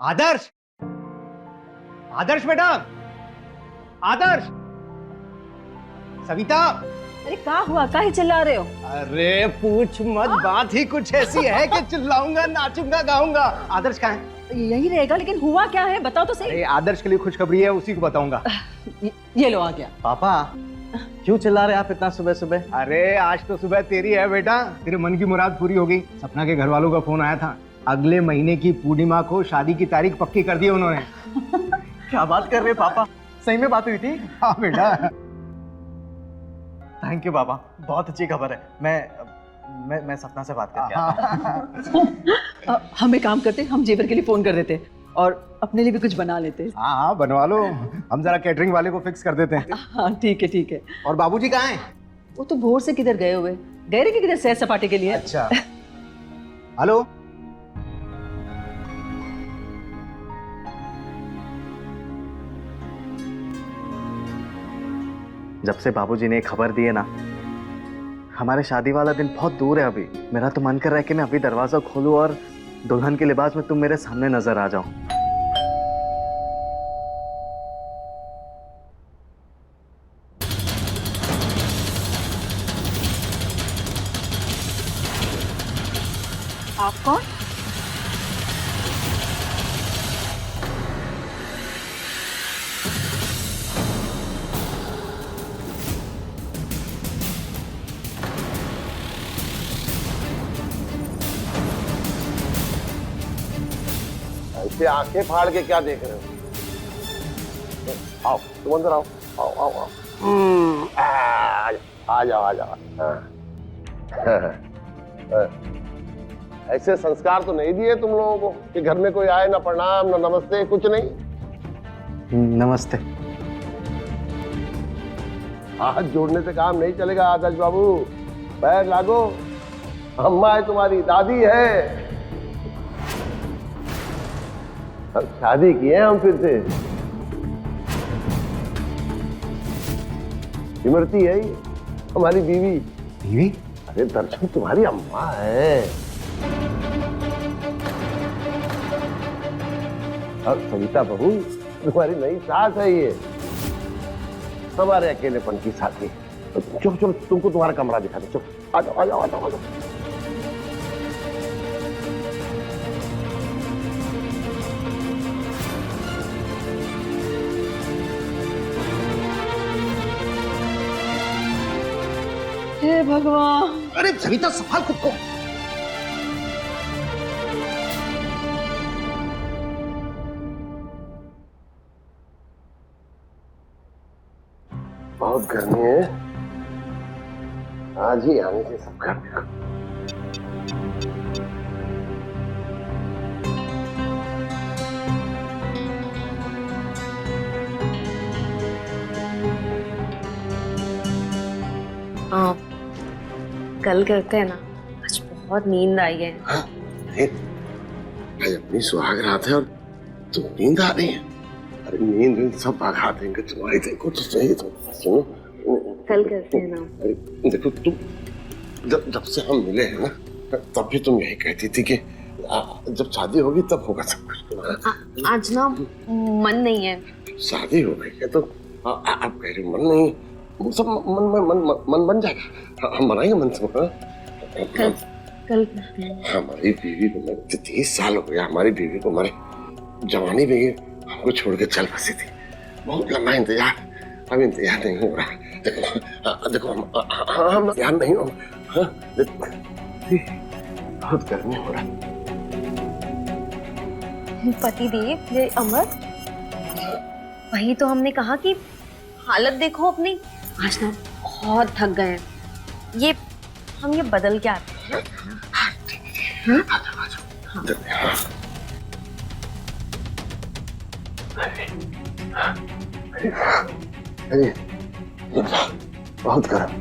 आदर्श, आदर्श बेटा, आदर्श, सविता। अरे क्या हुआ, काहे चिल्ला रहे हो? अरे पूछ मत, बात ही कुछ ऐसी है कि चिल्लाऊंगा, नाचूंगा, गाऊंगा। आदर्श कहाँ है? यही रहेगा, लेकिन हुआ क्या है बताओ तो सही। अरे आदर्श के लिए खुशखबरी है, उसी को बताऊंगा। ये लो आ गया। पापा क्यों चिल्ला रहे आप इतना सुबह सुबह? अरे आज तो सुबह तेरी है बेटा, तेरे मन की मुराद पूरी हो गई। सपना के घर वालों का फोन आया था, अगले महीने की पूर्णिमा को शादी की तारीख पक्की कर दी उन्होंने। क्या बात कर रहे पापा, सही में बात हुई थी? हाँ बेटा। थैंक यू पापा, बहुत अच्छी खबर है। मैं सपना से बात करके आता हूं। हम एक काम करते, हम जेवर के लिए फोन कर देते और अपने लिए भी कुछ बना लेते। हाँ हाँ बनवा लो, हम जरा कैटरिंग वाले को फिक्स कर देते हैं। हाँ ठीक है ठीक है। और बाबूजी कहाँ हैं? वो तो भोर से किधर गए हुए, गए रहे कि किधर सैर सपाटे के लिए। अच्छा। हेलो। जब से बाबूजी ने खबर दी है ना, हमारे शादी वाला दिन बहुत दूर है अभी। मेरा तो मन कर रहा है कि मैं अभी दरवाजा खोलूं और दुल्हन के लिबास में तुम मेरे सामने नजर आ जाओ। आप कौन? ऐसे आंखें फाड़ के क्या देख रहे हो? आओ तुम अंदर आओ, आओ आओ आओ। आ जाओ आ जाओ। ऐसे संस्कार तो नहीं दिए तुम लोगों को कि घर में कोई आए ना प्रणाम ना नमस्ते, कुछ नहीं। नमस्ते। हाथ जोड़ने से काम नहीं चलेगा आदर्श बाबू, पैर लागो। अम्मा है तुम्हारी, दादी है। अब शादी की है हम फिर से। इमरती है ये हमारी बीवी। बीवी? अरे दर्शन तुम्हारी अम्मा है। और सविता बहू तुम्हारी नई सास है ये, हमारे अकेलेपन की साथी। चलो चलो तुमको तुम्हारा कमरा दिखा दो, चलो आ जाओ आ जाओ आ जाओ आ जाओ। हे भगवान। अरे सविता संभाल खुद को। बहुत गर्मी है, आज ही आने से सब गर्मी को। कल करते हैं ना, आज बहुत नींद आई है। हाँ, आज अपनी सुहाग रात है और तुम नींद आ रही है। अरे नींद सब भगा देंगे तुम्हारी, देखो तो सही। तो सुनो, कल करते हैं ना। अरे देखो तुम जब से हम मिले हैं ना, तब भी तुम यही कहती थी कि जब शादी होगी तब होगा सब कुछ। आज ना मन नहीं है। शादी हो गई है तो आप कह रहे मन नहीं, वो सब मन बन जाएगा। हम बनाएंगे मन से। कल करते हैं। हमारी बीवी को 30 साल हो गया, हमारी बीवी को हमारे जवानी में ही हमको छोड़ के चल बसी थी। बहुत लंबा इंतजार, अब इंतजार नहीं हो रहा। देखो देखो हम ध्यान नहीं हो। बहुत गर्मी हो रहा। पति देव, ये अमर, वही तो हमने कहा कि हालत देखो अपनी। आज ना बहुत थक गए हैं, ये हम ये बदल के आते हैं। बहुत गर्म।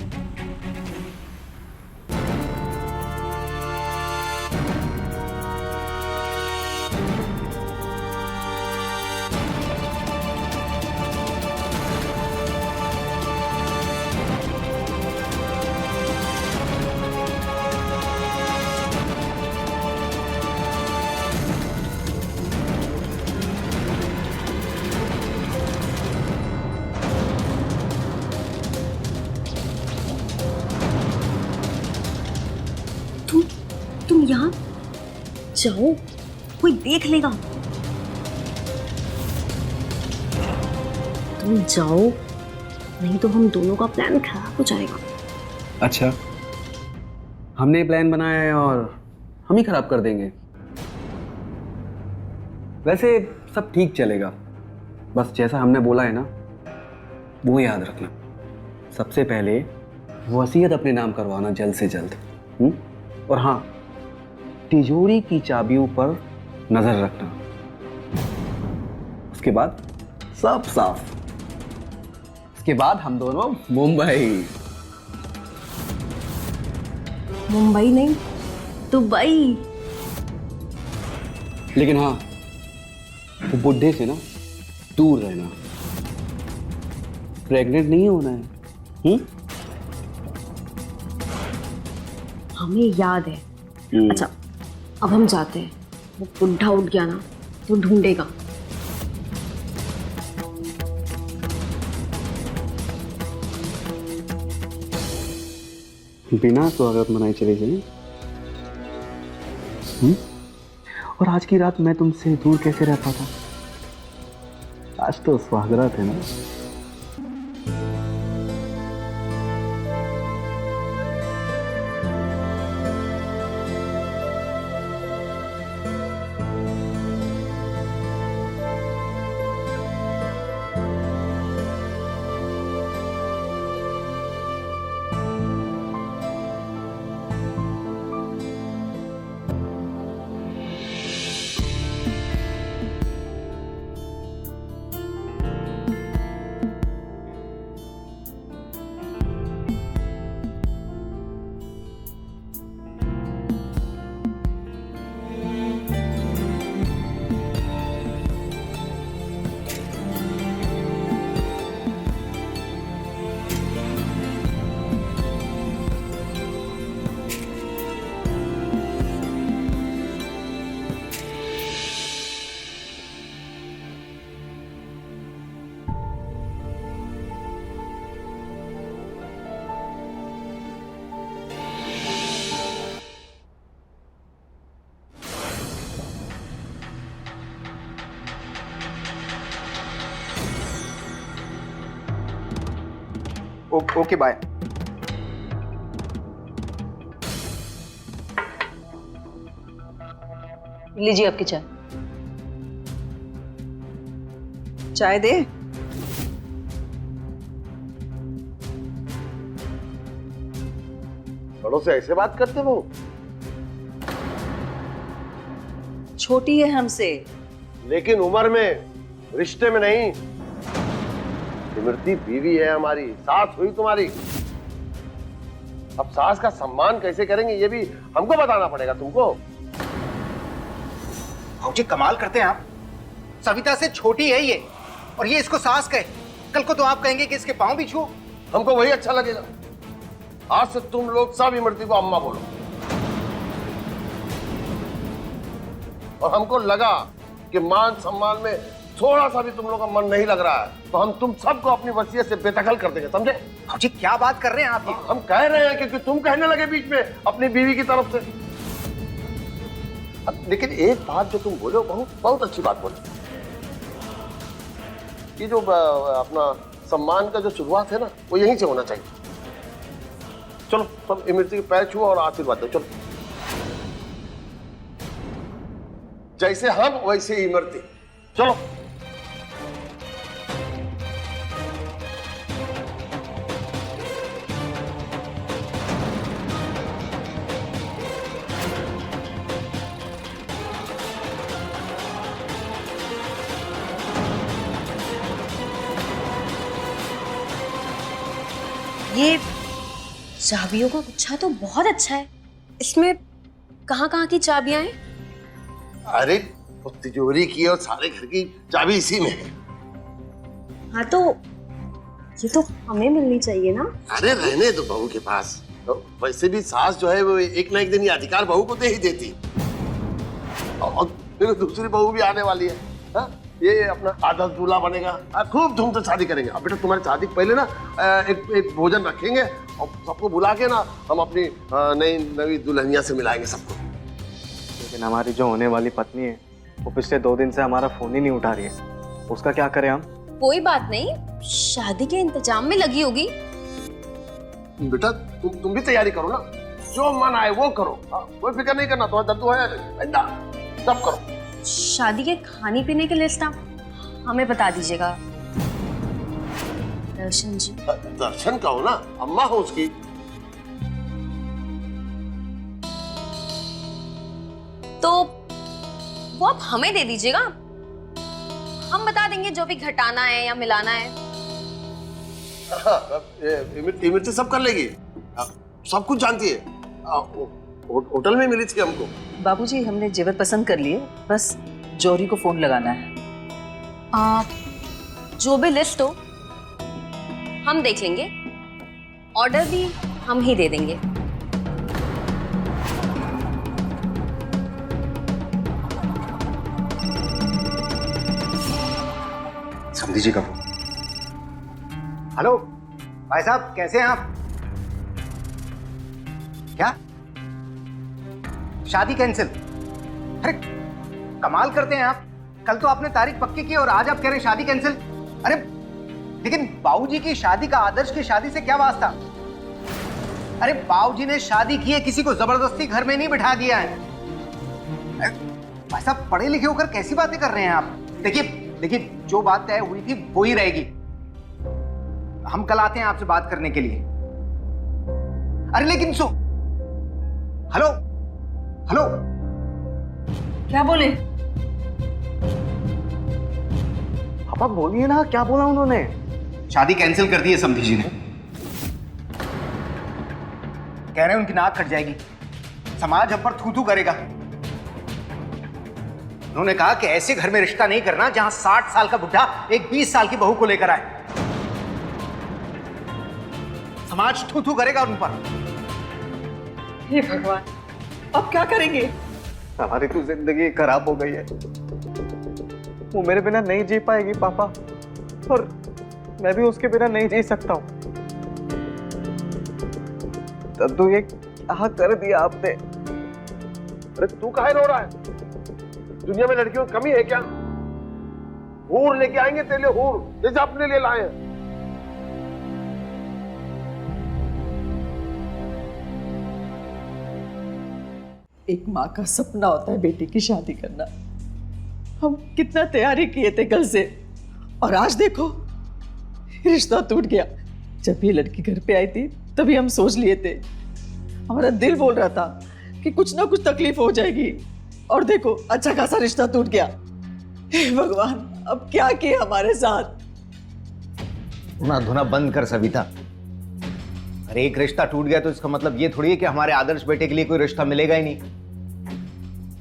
जाओ, कोई देख लेगा। तुम जाओ, नहीं तो हम दोनों का प्लान खराब हो जाएगा। अच्छा, हमने प्लान बनाया है और हम ही खराब कर देंगे। वैसे सब ठीक चलेगा, बस जैसा हमने बोला है ना वो याद रखना। सबसे पहले वसीयत अपने नाम करवाना जल्द से जल्द। और हाँ, तिजोरी की चाबियों पर नजर रखना। उसके बाद सब साफ। उसके बाद हम दोनों मुंबई। मुंबई नहीं, दुबई। लेकिन हाँ, वो बुड्ढे से ना दूर रहना। प्रेग्नेंट नहीं होना है। हमें याद है। अच्छा, अब हम जाते हैं। वो बुढ़ा उठ गया ना तो ढूंढेगा। बिना स्वागत मनाए चले गए। और आज की रात मैं तुमसे दूर कैसे रह पाता? आज तो स्वागत है ना। Okay bye. लीजिए आपकी चाय। चाय दे। बड़ों से ऐसे बात करते हो? छोटी है हमसे। लेकिन उम्र में, रिश्ते में नहीं। इमरती बीवी है हमारी, सास हुई तुम्हारी। अब सास का सम्मान कैसे करेंगे ये भी हमको बताना पड़ेगा तुमको। भाऊजी कमाल करते हैं आप। सविता से छोटी है ये और ये इसको सास कहे। कल को तो आप कहेंगे कि इसके पांव भी छुओ। हमको वही अच्छा लगेगा। आज से तुम लोग सब इमरती को अम्मा बोलो। और हमको लगा कि मान सम्मान में थोड़ा सा भी तुम लोग का मन नहीं लग रहा है तो हम तुम सबको अपनी वसीयत से बेदखल कर देंगे, समझे? भाऊजी क्या बात कर रहे हैं आप? हम कह रहे हैं क्योंकि तुम कहने लगे बीच में अपनी बीवी की तरफ से। लेकिन एक बात जो तुम बोले बहुत बहुत अच्छी बात बोले। ये जो अपना सम्मान का जो शुरुआत है ना वो यहीं से होना चाहिए। चलो सब इमरती के पैर छुओ और आशीर्वाद दो। चलो जैसे हम वैसे इमरती। चलो ये चाबियों का गुच्छा तो बहुत अच्छा है। इसमें कहाँ की चाबियां हैं? अरे वो तिजोरी की और सारे घर की चाबी इसी में है। हाँ तो ये तो हमें मिलनी चाहिए ना। अरे रहने दो बहू के पास। तो वैसे भी सास जो है वो एक ना एक दिन ये अधिकार बहू को दे ही देती। और फिर दूसरी बहू भी आने वाली है। हा? ये अपना आधा दूल्हा बनेगा। खूब धूम से शादी करेंगे। अब बेटा तुम्हारी शादी पहले ना एक भोजन रखेंगे और सबको बुला के ना हम अपनी नई नवी दुल्हनिया से मिलाएंगे सबको। लेकिन हमारी जो होने वाली पत्नी है वो पिछले 2 दिन से हमारा फोन ही नहीं उठा रही है। उसका क्या करें हम? कोई बात नहीं, शादी के इंतजाम में लगी होगी। बेटा तुम भी तैयारी करो ना, जो मन आए वो करो। कोई फिक्र नहीं करना, तुम्हारा दद्दू है, सब करो। शादी के खाने पीने की लिस्ट आप हमें बता दीजिएगा। दर्शन जी, दर्शन कहो ना, अम्मा हो उसकी। तो वो आप हमें दे दीजिएगा, हम बता देंगे जो भी घटाना है या मिलाना है। मिर्ची सब कर लेगी, सब कुछ जानती है। होटल में मिली थी हमको। बाबूजी हमने जेवर पसंद कर लिए, बस जौहरी को फोन लगाना है। जो भी लिस्ट हो हम देख लेंगे, ऑर्डर भी हम ही दे देंगे। समधी जी का फोन। हेलो भाई साहब, कैसे हैं आप? क्या शादी कैंसिल? अरे कमाल करते हैं आप, कल तो आपने तारीख पक्की की और आज आप कह रहे हैं शादी कैंसिल। अरे लेकिन बाबूजी की शादी का आदर्श की शादी से क्या वास्ता? अरे बाबूजी ने शादी की है, किसी को जबरदस्ती घर में नहीं बिठा दिया है। भाई साहब पढ़े लिखे होकर कैसी बातें कर रहे हैं आप? देखिए जो बात तय हुई थी वो ही रहेगी। हम कल आते हैं आपसे बात करने के लिए। अरे लेकिन हेलो हेलो, क्या बोले? पापा बोलिए ना, क्या बोला उन्होंने? शादी कैंसिल कर दी है समधी जी ने। कह रहे हैं उनकी नाक कट जाएगी, समाज हम पर थू थू करेगा। उन्होंने कहा कि ऐसे घर में रिश्ता नहीं करना जहां 60 साल का बुढ़ा एक 20 साल की बहू को लेकर आए। समाज थू थू करेगा उन पर। हे भगवान, अब क्या करेंगे? हमारी तो जिंदगी खराब हो गई है। वो मेरे बिना नहीं जी पाएगी पापा, और मैं भी उसके बिना नहीं जी सकता हूँ। दद्दू ये क्या कर दिया आपने? अरे तू काहे रो रहा है? दुनिया में लड़कियों की कमी है क्या? हूर लेके आएंगे तेरे लिए, हूर जैसे अपने लिए लाए हैं। एक माँ का सपना होता है बेटी की शादी करना। हम कितना तैयारी किए थे कल से, और आज देखो रिश्ता टूट गया। जब ये लड़की घर पे आई थी तभी हम सोच लिए थे, हमारा दिल बोल रहा था कि कुछ ना कुछ तकलीफ हो जाएगी, और देखो अच्छा खासा रिश्ता टूट गया। हे भगवान, अब क्या किया हमारे साथ? धुना धुना बंद कर सविता। अरे एक रिश्ता टूट गया तो इसका मतलब ये थोड़ी है कि हमारे आदर्श बेटे के लिए कोई रिश्ता मिलेगा ही नहीं।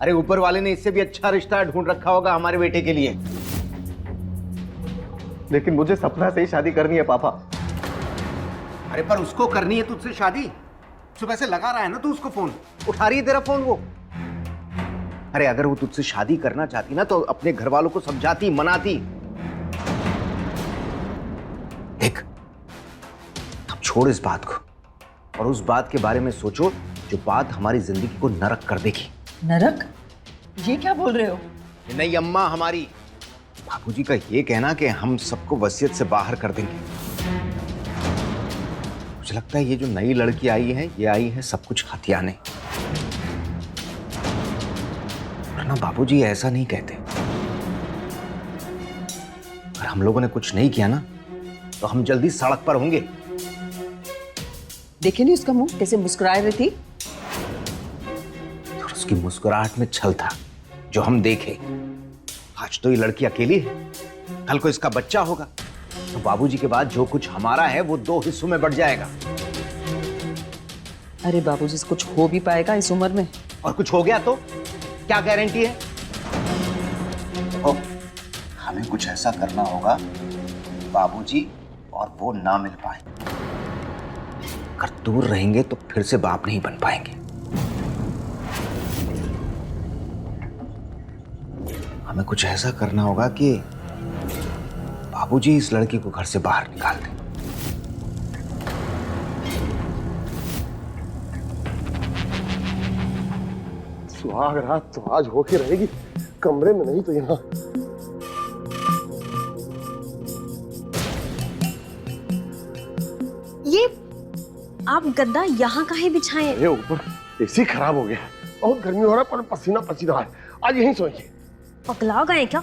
अरे ऊपर वाले ने इससे भी अच्छा रिश्ता ढूंढ रखा होगा हमारे बेटे के लिए। लेकिन मुझे सपना से ही शादी करनी है पापा। अरे पर उसको करनी है तुझसे शादी। सुबह से लगा रहा है ना तू उसको फोन, उठा रही है तेरा फोन वो। अरे अगर वो तुझसे शादी करना चाहती ना तो अपने घर वालों को समझाती, मनाती। देख अब छोड़ इस बात को और उस बात के बारे में सोचो जो बात हमारी जिंदगी को नरक कर देगी। नरक? ये क्या बोल रहे हो? नहीं अम्मा, हमारी बाबूजी का ये कहना कि हम सबको वसीयत से बाहर कर देंगे। मुझे लगता है ये जो नई लड़की आई है ये आई है सब कुछ हथियाने। वरना बाबूजी ऐसा नहीं कहते। अगर हम लोगों ने कुछ नहीं किया ना तो हम जल्दी सड़क पर होंगे। देखे नहीं उसका मुंह कैसे मुस्कुराए रही थी? और उसकी मुस्कुराहट में छल था जो हम देखे। आज तो ये लड़की अकेली है, कल को इसका बच्चा होगा तो बाबूजी के बाद जो कुछ हमारा है वो 2 हिस्सों में बढ़ जाएगा। अरे बाबूजी से कुछ हो भी पाएगा इस उम्र में? और कुछ हो गया तो क्या गारंटी है? देखो हमें कुछ ऐसा करना होगा बाबूजी और वो ना मिल पाए। अगर दूर रहेंगे तो फिर से बाप नहीं बन पाएंगे। हमें कुछ ऐसा करना होगा कि बाबूजी इस लड़की को घर से बाहर निकाल दें। सुहाग रात तो आज होके रहेगी, कमरे में नहीं तो यहाँ। ये आप गद्दा यहाँ काहे बिछाए? अरे ऊपर एसी खराब हो गया, बहुत गर्मी हो रहा है, पर पसीना पसीना है, आज यहीं सोएंगे। पगला गए क्या?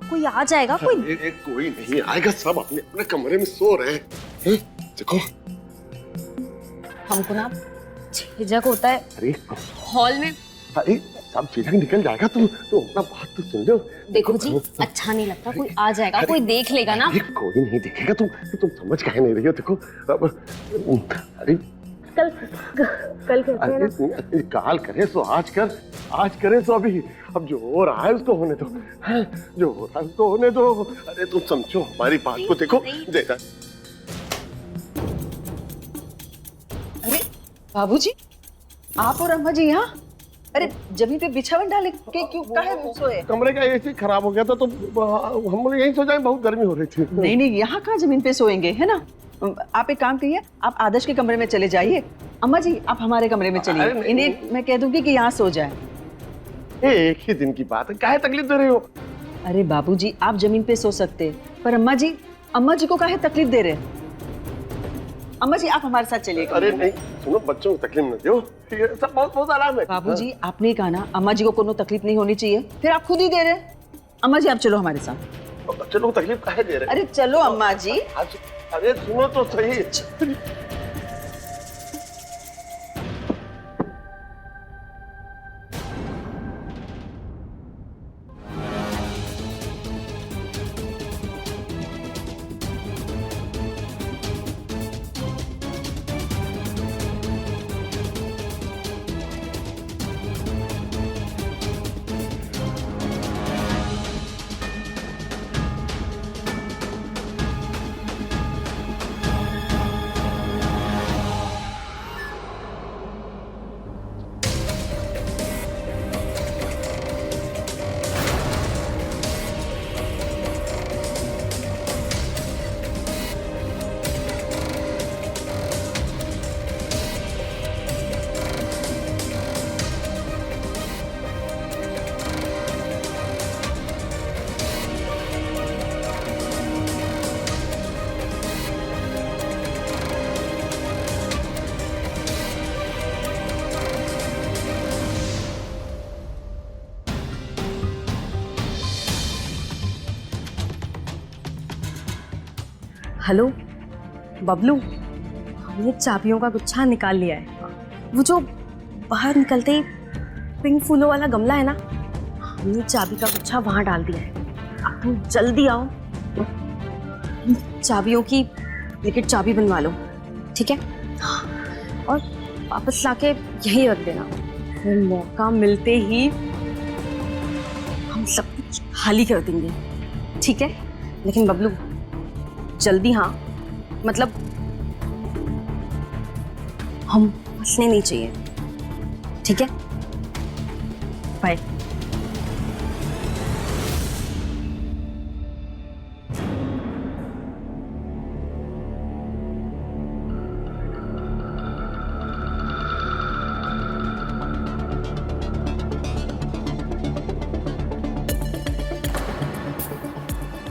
कोई आ जाएगा कोई? कोई नहीं आएगा, सब अपने अपने कमरे में सो रहे हैं। देखो हमको ना झिझक होता है अरे हॉल में। अरे सब चीजें निकल जाएगा, तुम अपना बात तो सुन लो। देखो जी, अच्छा नहीं लगता, कोई आ जाएगा, कोई देख लेगा ना। अरे कोई नहीं देखेगा, तुम समझ काहे नहीं रही हो? देखो अब अरे कल कहते हैं ना। अरे काल करे सो आज कर, आज करे सो अभी। अब जो हो रहा है उसको होने दो, हाँ, जो हो रहा है उसको होने दो। अरे तुम समझो हमारी बात को, देखो जैसा। अरे बाबूजी, आप और अम्मा जी यहाँ? अरे जमीन पे बिछावन डाले के क्यों काहे सोए? कमरे का एसी खराब हो गया था तो हम लोग यहीं सो जाए, बहुत गर्मी हो रही थी। नहीं नहीं, यहाँ कहाँ जमीन पे सोएंगे, है ना? आप एक काम करिए, आप आदर्श के कमरे में चले जाइए। अम्मा जी आप हमारे कमरे में चलिए, इन्हें मैं कह दूंगी कि यहाँ सो जाए। एक ही दिन की बात है, काहे तकलीफ दे रहे हो? अरे बाबूजी आप जमीन पे सो सकते, पर अम्मा जी को काहे तकलीफ दे रहे? अम्मा जी आप हमारे साथ चलिए। अरे नहीं सुनो, बच्चों को तकलीफ न दो, ये सब बहुत बहुत आराम है। बाबूजी आपने कहा ना अम्मा जी को कोनो तकलीफ नहीं होनी चाहिए, फिर आप खुद ही दे रहे। अम्मा जी आप चलो हमारे साथ। बच्चों को तकलीफ काहे दे रहे? अरे चलो अम्मा जी। अरे सुनो तो सही। हेलो बबलू, हमने चाबियों का गुच्छा निकाल लिया है। वो जो बाहर निकलते ही पिंक फूलों वाला गमला है ना, हमने चाबी का गुच्छा वहां डाल दिया है। अब तुम जल्दी आओ, चाबियों की लेकिन चाबी बनवा लो, ठीक है? और वापस लाके यहीं रख देना, फिर मौका मिलते ही हम सब कुछ खाली कर देंगे, ठीक है? लेकिन बबलू जल्दी, हाँ, मतलब हम फंसने नहीं चाहिए, ठीक है? बाय।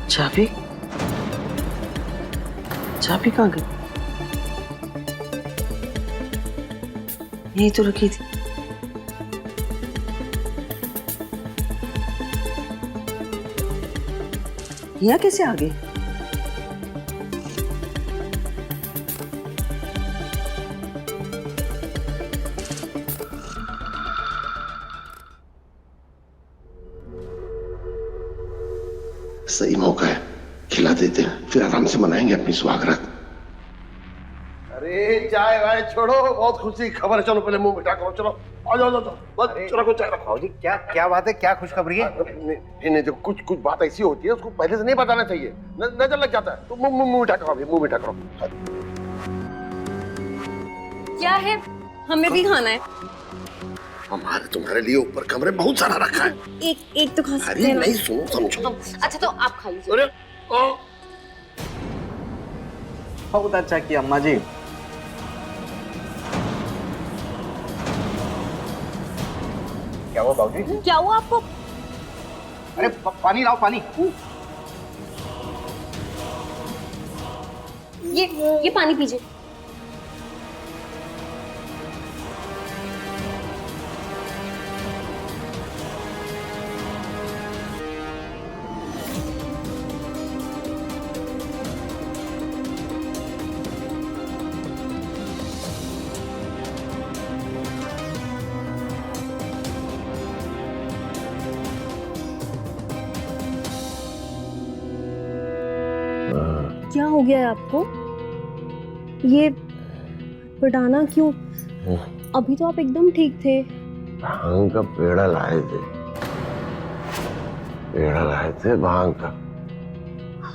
चाबी चाबी कहाँ गई? यही तो रखी थी। यहाँ कैसे आ गई? सही मौका है, खिला देते हैं, फिर आराम से मनाएंगे अपनी सुहागरात। अरे चाय वाय छोड़ो, बहुत खुशी की खबर है, चलो पहले मुंह मिठा करो, चलो आ जाओ जाओ, बस रखो चाय रखो। भाजी क्या बात है, क्या खुशखबरी है? नहीं देखो, कुछ बात ऐसी होती है उसको पहले से नहीं बताना चाहिए, नजर लग जाता है। तो मुंह मिठा करो, अभी मुंह मिठा करो। क्या है? हमें भी खाना है। हमारे तुम्हारे लिए ऊपर कमरे बहुत सारा रखा है। एक तो खा सकते अरे हैं ना? नहीं सुनो, समझो। अच्छा तो आप खा लीजिए। अरे बहुत अच्छा किया अम्मा जी। क्या हुआ बाबूजी? क्या हुआ आपको? अरे पानी लाओ, पानी। ये पानी पीजिए। क्या हो गया है आपको? ये पटाना क्यों? अभी तो आप एकदम ठीक थे। भांग का पेड़ा लाए थे, पेड़ा लाए थे भांग का,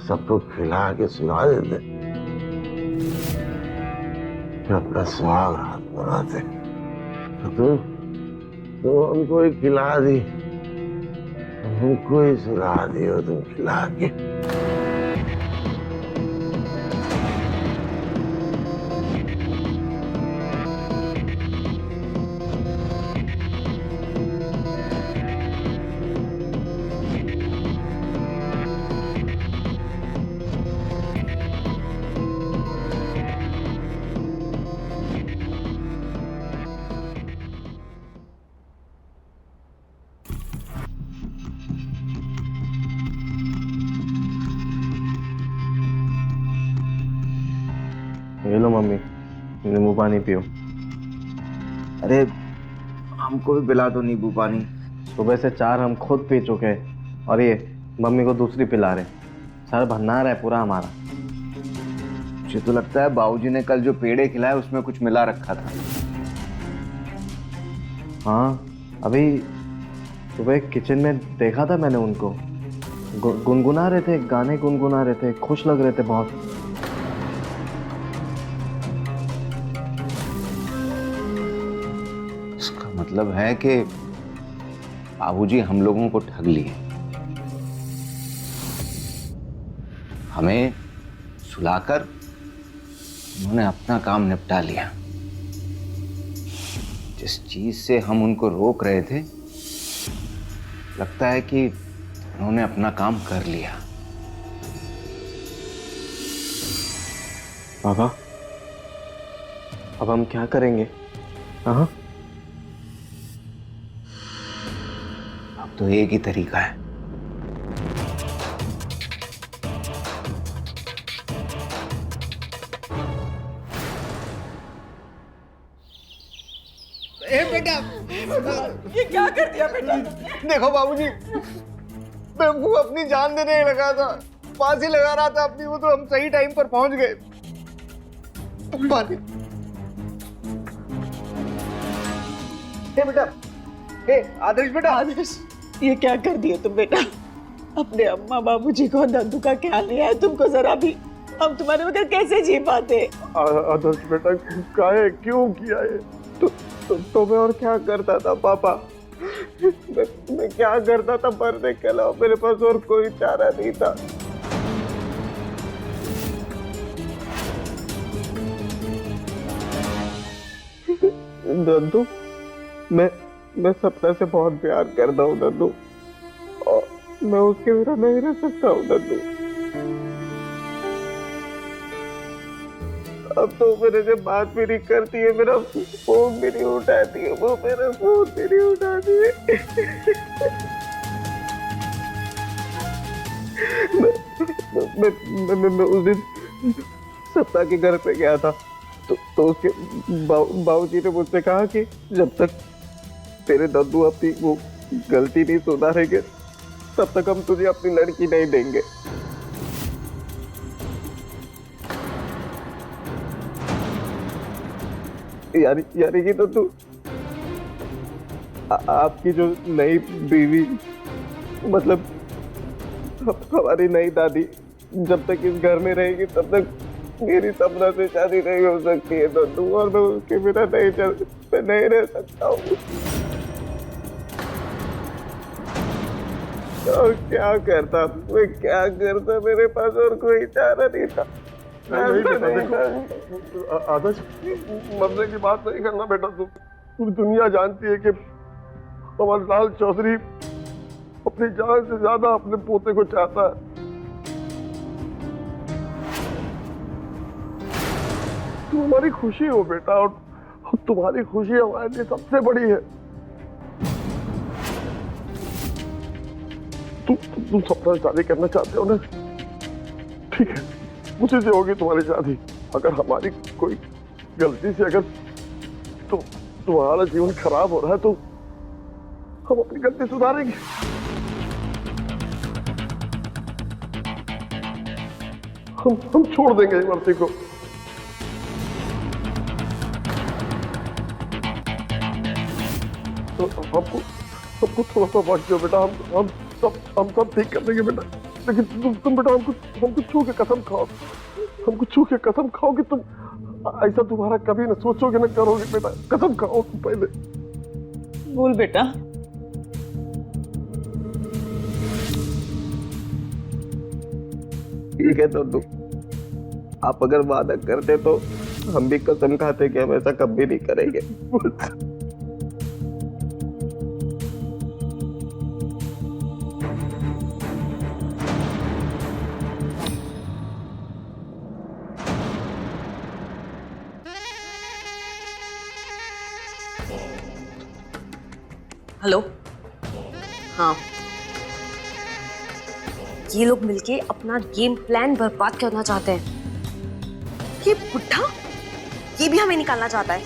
सबको खिला के सुला देते, फिर अपना सुहाग रात मनाते। तो हमको ही खिला दी, हमको ही सुला दी हो तुम खिला के। ये लो मम्मी, नींबू पानी पियो। अरे हमको भी पिला दो नींबू पानी। सुबह से 4 हम खुद पी चुके हैं और ये मम्मी को दूसरी पिला रहे। सर भंडार है पूरा हमारा। मुझे तो लगता है बाबूजी ने कल जो पेड़े खिलाए उसमें कुछ मिला रखा था। हाँ, अभी सुबह किचन में देखा था मैंने उनको, गुनगुना रहे थे, गाने गुनगुना रहे थे, खुश लग रहे थे बहुत। इसका मतलब है कि बाबूजी हम लोगों को ठग लिए, हमें सुलाकर उन्होंने अपना काम निपटा लिया। जिस चीज से हम उनको रोक रहे थे, लगता है कि उन्होंने अपना काम कर लिया। पापा, अब हम क्या करेंगे? हाँ, अब तो एक ही तरीका है। बेटा, ये क्या कर दिया बेटा तुमने? देखो बाबूजी, बेवकूफ अपनी जान देने लगा था, फांसी लगा रहा था अपनी, वो तो हम सही टाइम पर पहुंच गए। हे बेटा, हे आदर्श बेटा। आदर्श, ये क्या कर दिया तुम बेटा? अपने अम्मा बाबूजी को, नंदू का ख्याल नहीं आया तुमको जरा भी? हम तुम्हारे बगैर कैसे जी पाते? आदर्श बेटा, काहे क्यों किया ये? तो मैं और क्या करता था पापा? मैं क्या करता था मरने के अलावा? मेरे पास और कोई चारा नहीं था। नंदू, मैं सपना से बहुत प्यार करता हूँ नंदू, और मैं उसके बिना नहीं रह सकता हूँ नंदू। अब तो मेरे से बात भी नहीं करती है, मेरा फोन भी नहीं उठाती है, वो मेरा फोन भी नहीं उठाती है। मैं उस दिन सत्ता के घर पे गया था, तो उसके बाबूजी ने मुझसे कहा कि जब तक तेरे नंदू अपनी वो गलती नहीं सुधारेंगे, तब तक हम तुझे अपनी लड़की नहीं देंगे। यानी कि तो तू आपकी जो नई बीवी, मतलब हमारी नई दादी, जब तक इस घर में रहेगी तब तक मेरी सपना से शादी नहीं हो सकती है नंदू, और मैं उसके बिना नहीं रह सकता हूँ। और क्या करता मैं, क्या करता? मेरे पास और कोई चारा नहीं था। आदर्श, मरने की बात नहीं करना बेटा। तू पूरी दुनिया जानती है कि हमारा लाल चौधरी अपनी जान से ज्यादा अपने पोते को चाहता है। तुम हमारी खुशी हो बेटा, और तुम्हारी खुशी हमारे लिए सबसे बड़ी है। तुम सपना से शादी करना चाहते हो ना? ठीक है, मुझे से होगी तुम्हारी शादी। अगर हमारी कोई गलती से अगर तुम्हारा जीवन खराब हो रहा है तो हम अपनी गलती सुधारेंगे। हम छोड़ देंगे इमरती को। तो हमको थोड़ा सा वक्त दो बेटा, हम सब ठीक कर देंगे बेटा। लेकिन तुम बेटा हमको छू के कसम खाओ, हमको छू के कसम खाओ कि तुम ऐसा तुम्हारा कभी ना सोचोगे ना करोगे बेटा। कसम खाओ तुम पहले। बोल बेटा। ठीक है तो आप अगर वादा करते तो हम भी कसम खाते कि हम ऐसा कभी नहीं करेंगे। हेलो। हाँ, ये लोग मिलके अपना गेम प्लान बर्बाद करना चाहते हैं। ये बुढ़ा ये भी हमें निकालना चाहता है।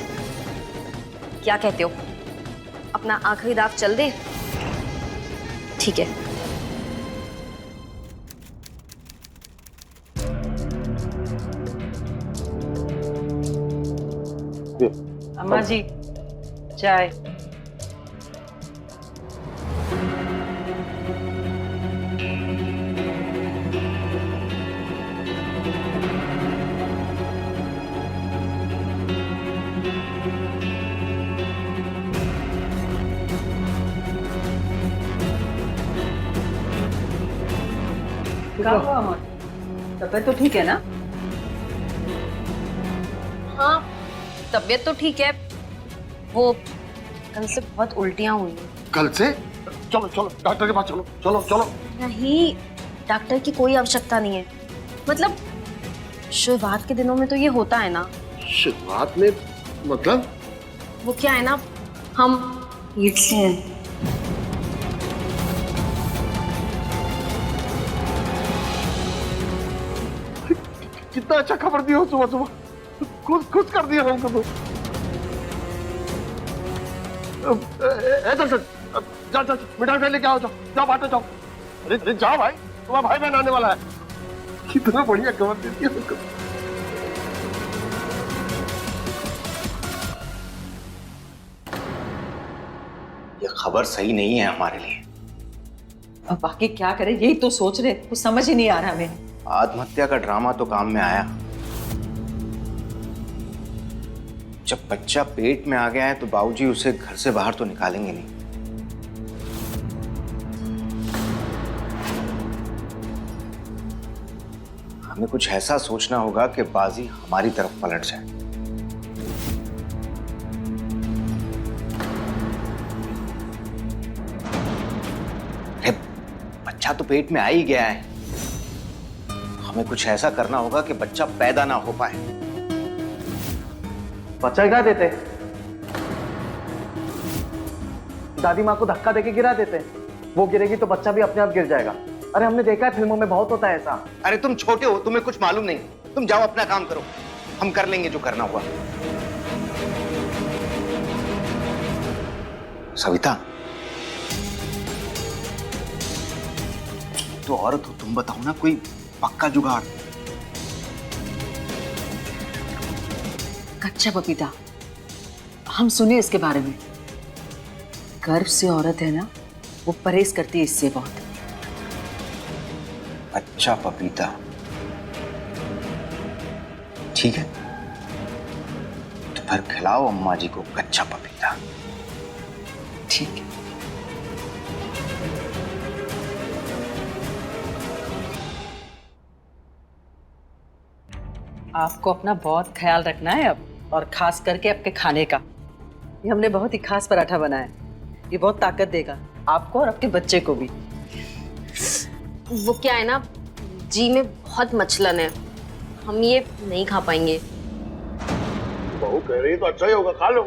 क्या कहते हो, अपना आखिरी दाव चल दे? ठीक है। अम्मा जी चाय। क्या हुआ अमर? तबीयत तो ठीक है ना? हाँ, तबीयत तो ठीक है। वो कल से बहुत उल्टियां हुई हैं। कल से? चलो चलो डॉक्टर के पास चलो, चलो चलो। नहीं, डॉक्टर की कोई आवश्यकता नहीं है। मतलब शुरुआत के दिनों में तो ये होता है ना। शुरुआत में मतलब? वो क्या है ना, हम ईट से हैं। कितना अच्छा खबर दिया हो सुबह सुबह, खुश कर दिया हमको तो। जा जा मिठाई लेके आओ, जाओ बांटो जाओ। अरे जाओ भाई, तुम्हारा भाई बहन आने वाला है। कितना बढ़िया खबर दे दिया हमको। ये खबर सही नहीं है हमारे लिए। अब बाकी क्या करे, यही तो सोच रहे, कुछ समझ ही नहीं आ रहा हमें। आत्महत्या का ड्रामा तो काम में आया। जब बच्चा पेट में आ गया है तो बाबूजी उसे घर से बाहर तो निकालेंगे नहीं। हमें कुछ ऐसा सोचना होगा कि बाजी हमारी तरफ पलट जाए। बच्चा तो पेट में आ ही गया है, हमें कुछ ऐसा करना होगा कि बच्चा पैदा ना हो पाए। बच्चा गिरा देते, दादी माँ को धक्का देके गिरा देते, वो गिरेगी तो बच्चा भी अपने आप गिर जाएगा। अरे हमने देखा है फिल्मों में बहुत होता है ऐसा। अरे तुम छोटे हो, तुम्हें कुछ मालूम नहीं। तुम जाओ अपना काम करो, हम कर लेंगे जो करना हुआ। सविता, तो औरत हो, तुम बताओ ना कोई पक्का जुगाड़। कच्चा पपीता, हम सुने इसके बारे में। गर्भ से औरत है ना, वो परहेज करती है इससे बहुत। अच्छा पपीता, ठीक है, तो फिर खिलाओ अम्मा जी को कच्चा पपीता। ठीक है। आपको अपना बहुत ख्याल रखना है अब, और खास करके आपके खाने का। ये हमने बहुत ही खास पराठा बनाया है। ये बहुत ताकत देगा आपको और आपके बच्चे को भी। वो क्या है ना, जी में बहुत मचलन है, हम ये नहीं खा पाएंगे। बहू कह रही है तो अच्छा ही होगा, खा लो।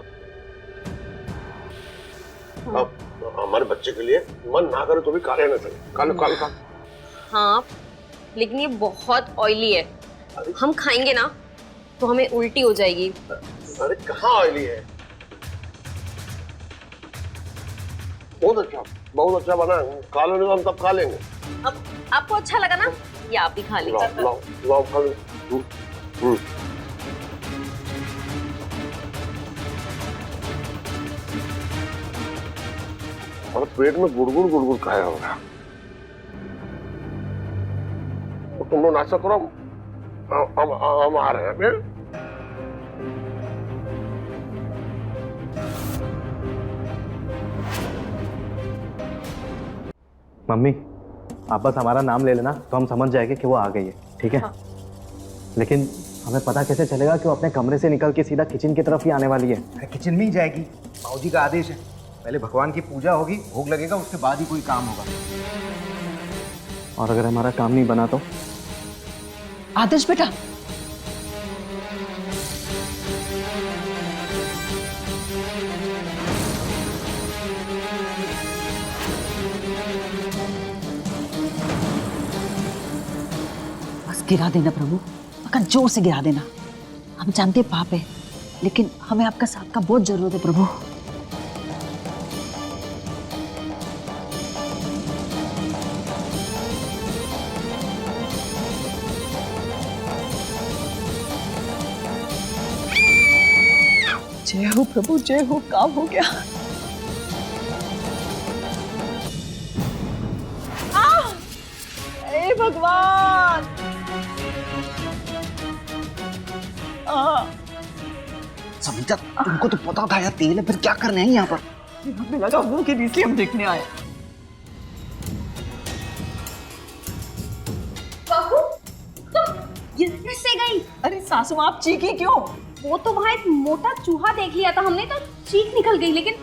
अब हमारे बच्चे के लिए मन ना करे तो भी खा लेना चाहिए। खा लो खा लो खा लो। हाँ, लेकिन ये बहुत ऑयली है, हम खाएंगे ना तो हमें उल्टी हो जाएगी। अरे कहाँ ऑयली है, बहुत अच्छा बना है। खा लो, नहीं तो हम तब खा लेंगे। अब आपको अच्छा लगा ना, ये आप भी खा लाओ लीजिए। लाओ लाओ खा लो। और पेट में गुड़गुड़ गुड़गुड़ खाया होगा। तो तुम लोग नाश्ता करो, हम आ रहे हैं। मम्मी आप बस हमारा नाम ले लेना तो हम समझ जाएंगे कि वो आ गई है, ठीक है? हाँ। लेकिन हमें पता कैसे चलेगा कि वो अपने कमरे से निकल के सीधा किचन की तरफ ही आने वाली है? अरे किचन में ही जाएगी, बाबूजी का आदेश है। पहले भगवान की पूजा होगी, भोग लगेगा, उसके बाद ही कोई काम होगा। और अगर हमारा काम नहीं बना तो? आदर्श बेटा, बस गिरा देना प्रभु, मगर जोर से गिरा देना। हम जानते पाप है, लेकिन हमें आपका साथ का बहुत जरूरत है प्रभु। जय हो प्रभु, जय हो। काम हो गया। हे भगवान। समीता, तुमको तो पता था यार तेल है, फिर क्या करने हैं यहाँ पर? हमें लगा वो कि इसलिए हम देखने आए। बहू, तुम गिर कैसे गई? अरे सासू माँ, आप चीखी क्यों? वो तो वहाँ एक मोटा चूहा देख लिया था हमने, तो चीख निकल गई। लेकिन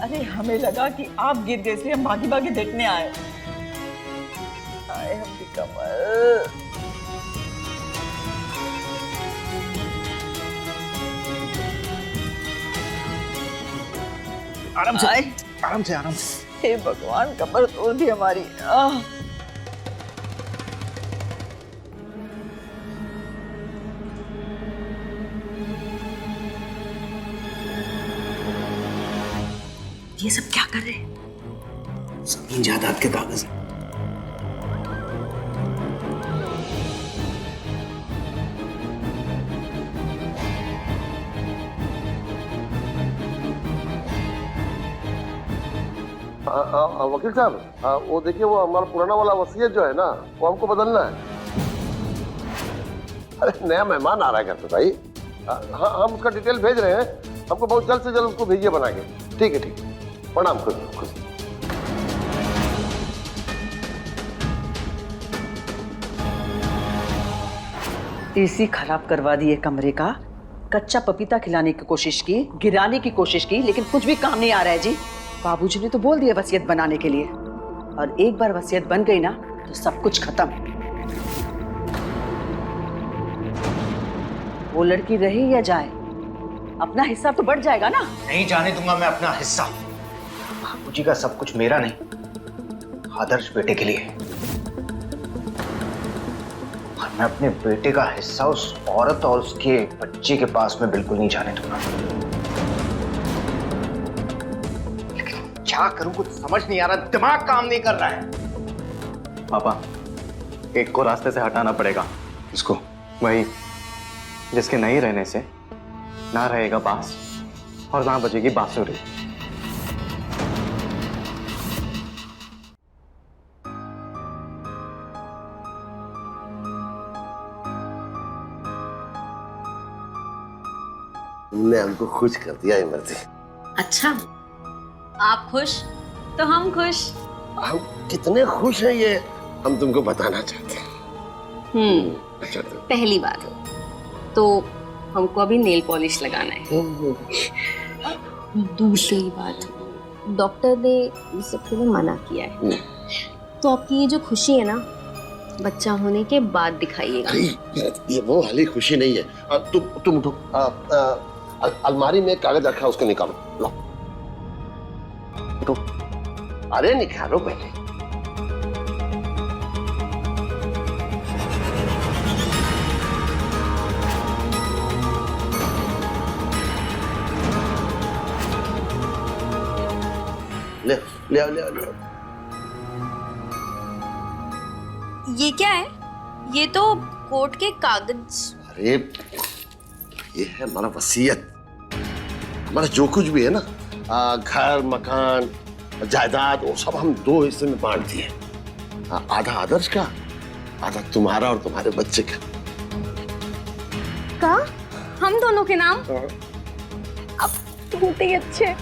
अरे हमें लगा कि आप गिर गए, इसलिए हम भागी भागी देखने आए। आए हम भी कमल। आराम से आराम से आराम से। हे भगवान, कमर तोड़ दी हमारी। ये सब क्या कर रहे हैं? जमीन जायदाद के कागज। वकील साहब, वो देखिए, वो हमारा पुराना वाला वसीयत जो है ना, वो हमको बदलना है। अरे नया मेहमान आ रहा है घर पे भाई। हाँ, हम उसका डिटेल भेज रहे हैं, हमको बहुत जल्द से जल्द उसको भेजिए बना के। ठीक है ठीक है, प्रणाम। खुश। एसी खराब करवा दिए कमरे का, कच्चा पपीता खिलाने की कोशिश की, गिराने की कोशिश की, लेकिन कुछ भी काम नहीं आ रहा है जी। बाबूजी ने तो बोल दिया वसीयत बनाने के लिए, और एक बार वसीयत बन गई ना तो सब कुछ खत्म। वो लड़की रहे या जाए, अपना हिस्सा तो बढ़ जाएगा ना। नहीं जाने दूंगा मैं अपना हिस्सा। बाबूजी का सब कुछ मेरा नहीं, आदर्श बेटे के लिए। और मैं अपने बेटे का हिस्सा उस औरत और उसके बच्चे के पास में बिल्कुल नहीं जाने दूंगा। लेकिन क्या करूं, कुछ समझ नहीं आ रहा, दिमाग काम नहीं कर रहा है। पापा, एक को रास्ते से हटाना पड़ेगा। इसको वही जिसके नहीं रहने से ना रहेगा बांस और ना बजेगी बांसुरी। तुमने हमको खुश कर दिया इमरती। अच्छा, आप खुश तो हम खुश। हम कितने खुश हैं ये हम तुमको बताना चाहते हैं। अच्छा तो पहली बात तो हमको अभी नेल पॉलिश लगाना है। दूसरी बात, डॉक्टर ने इस सब के लिए मना किया है। तो आपकी ये जो खुशी है ना, बच्चा होने के बाद दिखाइएगा। अरे ये वो वाली खुशी नहीं है। तुम उठो। अलमारी में कागज रखा है, उसको निकालो। लो उठो। अरे निकालो पहले। ले ले आओ, ले आओ, ले आओ। ये क्या है? ये तो कोर्ट के कागज। अरे ये है हमारा वसीयत। हमारा जो कुछ भी है ना, घर, मकान, जायदाद, वो सब हम 2 हिस्से में बांट दिए। आधा आदर्श का, आधा तुम्हारा और तुम्हारे बच्चे का। का? हम दोनों के नाम? अब बहुत ही अच्छे।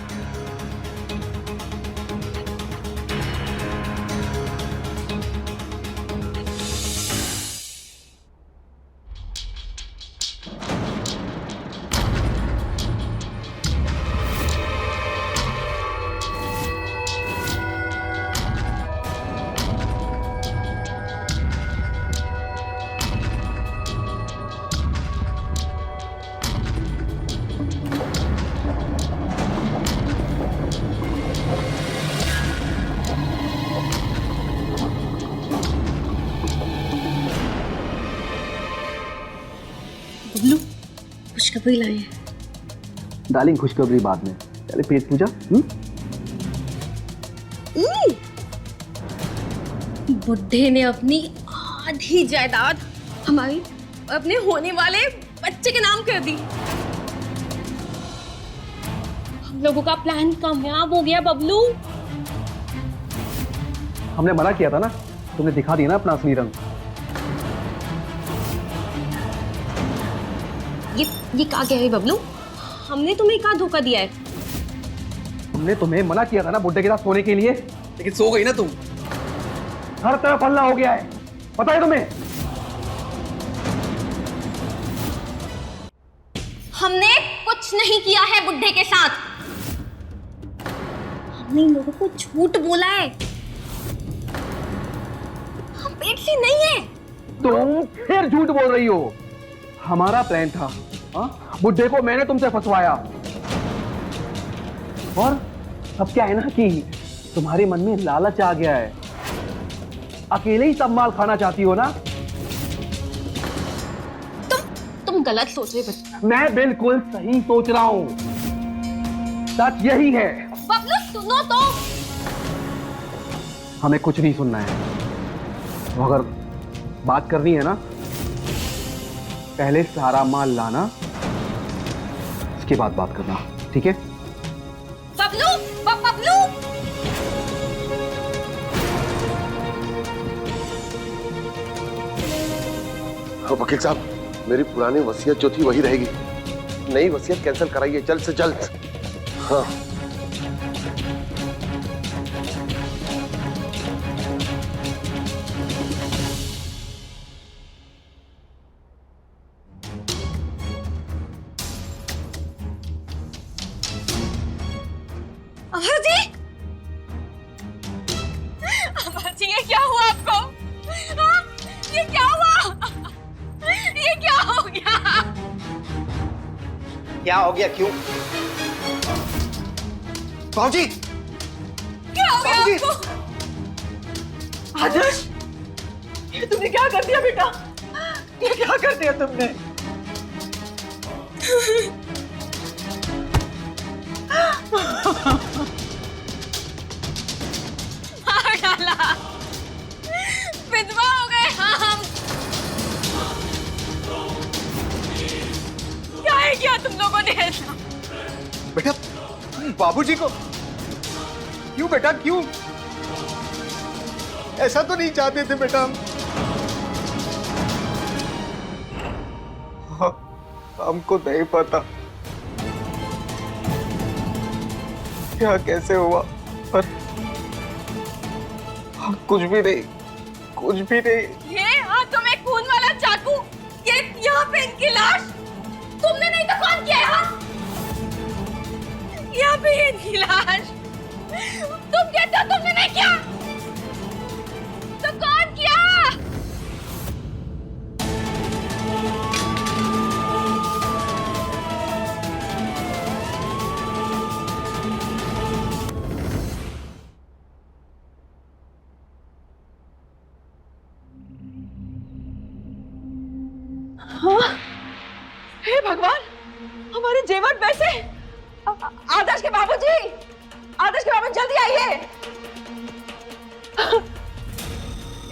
बबलू, खुशखबरी लाए हैं। डार्लिंग खुशखबरी बाद में, पहले पेट पूजा। बुड्ढे ने अपनी आधी जायदाद हमारी अपने होने वाले बच्चे के नाम कर दी। हम लोगों का प्लान कामयाब हो गया बबलू। हमने मना किया था ना, तुमने दिखा दिया ना अपना असली रंग। ये क्या कह रहे बबलू? हमने तुम्हें क्या धोखा दिया है? हमने तुम्हें मना किया था ना बुड्ढे के साथ सोने के लिए, लेकिन सो गई ना तुम। हर तरफ हल्ला हो गया है, पता है तुम्हें? हमने कुछ नहीं किया है बुड्ढे के साथ। हमने इन लोगों को झूठ बोला है। हम पेट से नहीं है। तुम फिर झूठ बोल रही हो। हमारा प्लान था, बुड्ढे को मैंने तुमसे फंसवाया। और अब क्या है ना कि तुम्हारे मन में लालच आ गया है, अकेले ही सब माल खाना चाहती हो ना। तुम गलत सोच रहे बच्चे। मैं बिल्कुल सही सोच रहा हूं, सच यही है। बबलू सुनो तो। हमें कुछ नहीं सुनना है। तो अगर बात करनी है ना, पहले सारा माल लाना, उसके बाद बात करना, ठीक है? बबलू, बबलू। वकील साहब, मेरी पुरानी वसीयत जो थी वही रहेगी। नई वसीयत कैंसिल कराइए जल्द से जल्द। हाँ। अमर जी, अमर जी, ये क्या हुआ आपको? हाँ? ये क्या हुआ? ये क्या हो गया? क्या हो गया? क्यों? बाबूजी, क्या हो गया बाबूजी! आपको? आदर्श, ये तुमने क्या कर दिया बेटा? ये क्या कर दिया तुमने? मार डाला, विधवा हो गए हम। क्या है किया तुम लोगों ने ऐसा? बेटा, बाबूजी को क्यों बेटा, क्यों? ऐसा तो नहीं चाहते थे बेटा हम। हमको नहीं पता क्या कैसे हुआ, पर हम कुछ भी नहीं। ये हाथों में खून वाला चाकू, ये यहाँ पे इनकी लाश, तुमने नहीं तो कौन किया है? हाँ? यहाँ पे ये इनकी लाश, तुम कहते हो तुमने नहीं किया, तो कौन किया? हे भगवान, हमारे जेवर पैसे। आदर्श के बाबूजी, आदर्श के बाबू जल्दी आइए।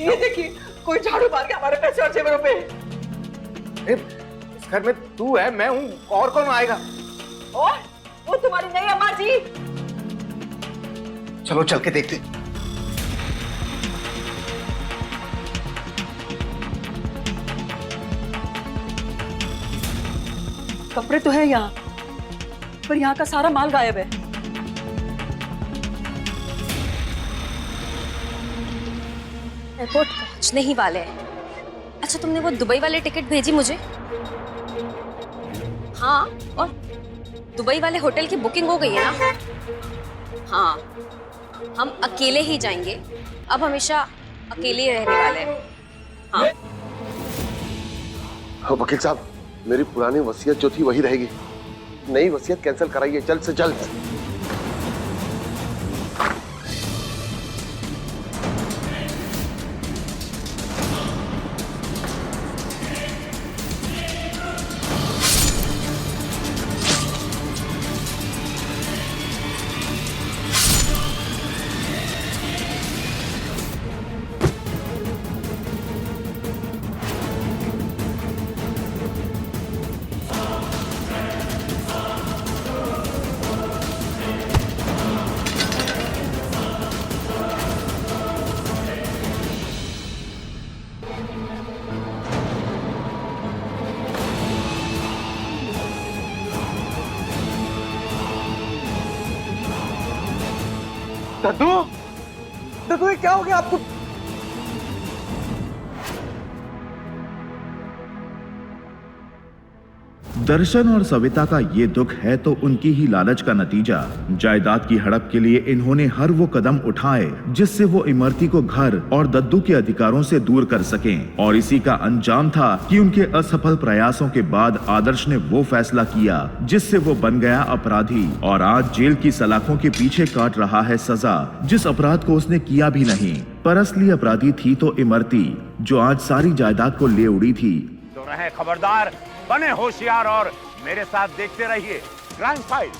ये देखिए, कोई झाड़ू मार के हमारे पैसे और जेवरों पे। इस घर में तू है, मैं हूँ, और कौन आएगा? और वो तुम्हारी नई अम्मा जी। चलो चल के देखते। कपड़े तो है यहाँ, पर यहाँ का सारा माल गायब है। एयरपोर्ट पहुंचने ही वाले हैं। अच्छा, तुमने वो दुबई वाले टिकट भेजी मुझे? हाँ, और दुबई वाले होटल की बुकिंग हो गई है ना? हाँ, हम अकेले ही जाएंगे, अब हमेशा अकेले ही रहने वाले हैं। हाँ। हाँ वकील साहब, मेरी पुरानी वसीयत जो थी वही रहेगी, नई वसीयत कैंसिल कराइए जल्द से जल्द। दद्दू, दद्दू ये क्या हो गया आपको? दर्शन और सविता का ये दुख है तो उनकी ही लालच का नतीजा। जायदाद की हड़प के लिए इन्होंने हर वो कदम उठाए जिससे वो इमरती को घर और दद्दू के अधिकारों से दूर कर सकें, और इसी का अंजाम था कि उनके असफल प्रयासों के बाद आदर्श ने वो फैसला किया जिससे वो बन गया अपराधी और आज जेल की सलाखों के पीछे काट रहा है सजा, जिस अपराध को उसने किया भी नहीं। पर असली अपराधी थी तो इमरती, जो आज सारी जायदाद को ले उड़ी थी। तो रहे खबरदार, बने होशियार और मेरे साथ देखते रहिए क्राइम फाइल।